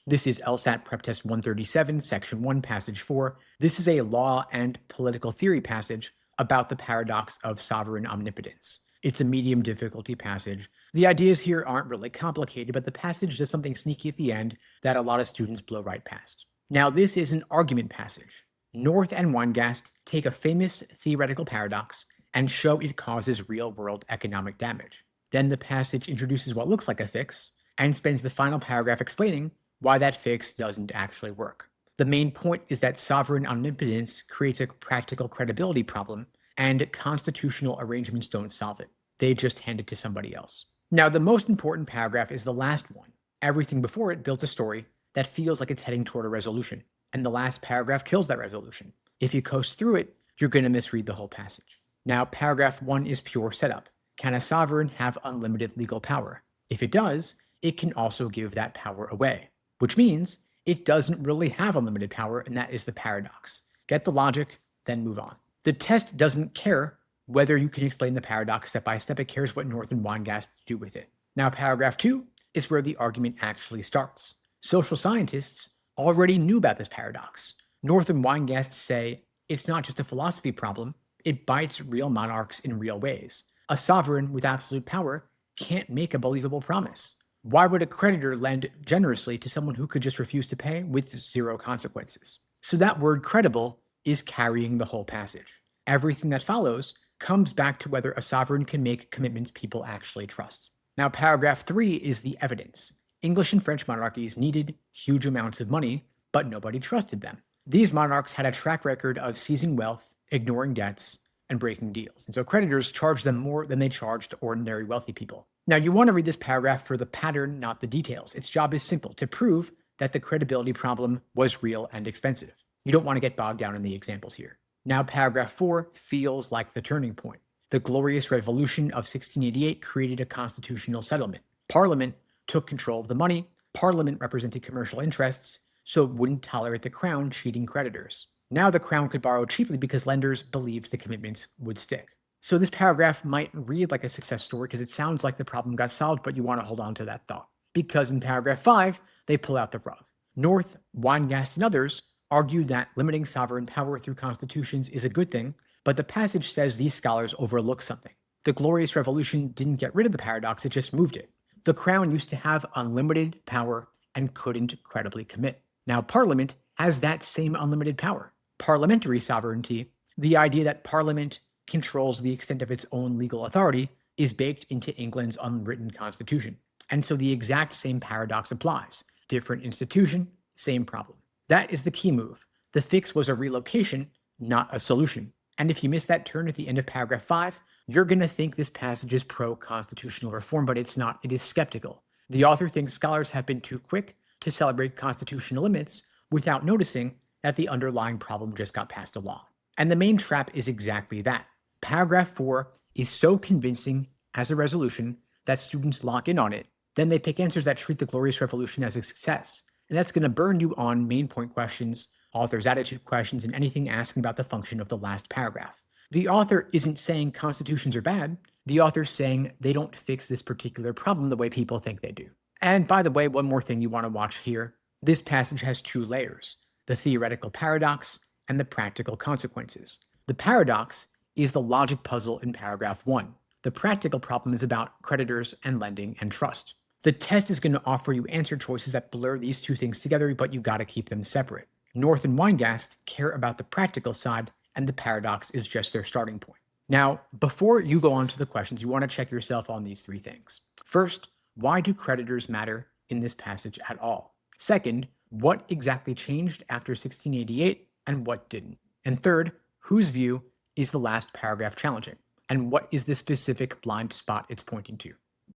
This is LSAT PrepTest 137, Section 1, Passage 4. This is a law and political theory passage about the paradox of sovereign omnipotence. It's a medium difficulty passage. The ideas here aren't really complicated, but the passage does something sneaky at the end that a lot of students blow right past. Now, this is an argument passage. North and Weingast take a famous theoretical paradox and show it causes real-world economic damage. Then the passage introduces what looks like a fix and spends the final paragraph explaining why that fix doesn't actually work. The main point is that sovereign omnipotence creates a practical credibility problem, and constitutional arrangements don't solve it. They just hand it to somebody else. Now, the most important paragraph is the last one. Everything before it builds a story that feels like it's heading toward a resolution, and the last paragraph kills that resolution. If you coast through it, you're going to misread the whole passage. Now, paragraph 1 is pure setup. Can a sovereign have unlimited legal power? If it does, it can also give that power away, which means it doesn't really have unlimited power, and that is the paradox. Get the logic, then move on. The test doesn't care whether you can explain the paradox step by step. It cares what North and Weingast do with it. Now, paragraph 2 is where the argument actually starts. Social scientists already knew about this paradox. North and Weingast say it's not just a philosophy problem, it bites real monarchs in real ways. A sovereign with absolute power can't make a believable promise. Why would a creditor lend generously to someone who could just refuse to pay with zero consequences? So that word credible is carrying the whole passage. Everything that follows comes back to whether a sovereign can make commitments people actually trust. Now, paragraph 3 is the evidence. English and French monarchies needed huge amounts of money, but nobody trusted them. These monarchs had a track record of seizing wealth, ignoring debts, and breaking deals. And so creditors charged them more than they charged ordinary wealthy people. Now, you want to read this paragraph for the pattern, not the details. Its job is simple: to prove that the credibility problem was real and expensive. You don't want to get bogged down in the examples here. Now, paragraph 4 feels like the turning point. The Glorious Revolution of 1688 created a constitutional settlement. Parliament took control of the money. Parliament represented commercial interests, so it wouldn't tolerate the crown cheating creditors. Now the crown could borrow cheaply because lenders believed the commitments would stick. So this paragraph might read like a success story because it sounds like the problem got solved, but you want to hold on to that thought. Because in paragraph 5, they pull out the rug. North, Weingast, and others argue that limiting sovereign power through constitutions is a good thing, but the passage says these scholars overlook something. The Glorious Revolution didn't get rid of the paradox, it just moved it. The crown used to have unlimited power and couldn't credibly commit. Now Parliament has that same unlimited power. Parliamentary sovereignty, the idea that Parliament controls the extent of its own legal authority, is baked into England's unwritten constitution. And so the exact same paradox applies. Different institution, same problem. That is the key move. The fix was a relocation, not a solution. And if you miss that turn at the end of paragraph 5, you're going to think this passage is pro-constitutional reform, but it's not. It is skeptical. The author thinks scholars have been too quick to celebrate constitutional limits without noticing that the underlying problem just got passed a law. And the main trap is exactly that. Paragraph 4 is so convincing as a resolution that students lock in on it. Then they pick answers that treat the Glorious Revolution as a success. And that's going to burn you on main point questions, author's attitude questions, and anything asking about the function of the last paragraph. The author isn't saying constitutions are bad. The author's saying they don't fix this particular problem the way people think they do. And by the way, one more thing you want to watch here. This passage has 2 layers: the theoretical paradox and the practical consequences. The paradox is the logic puzzle in paragraph 1. The practical problem is about creditors and lending and trust. The test is going to offer you answer choices that blur these 2 things together, but you got to keep them separate. North and Weingast care about the practical side, and the paradox is just their starting point. Now, before you go on to the questions, you want to check yourself on these 3 things. First, why do creditors matter in this passage at all? Second, what exactly changed after 1688 and what didn't? And third, whose view is the last paragraph challenging? And what is the specific blind spot it's pointing to?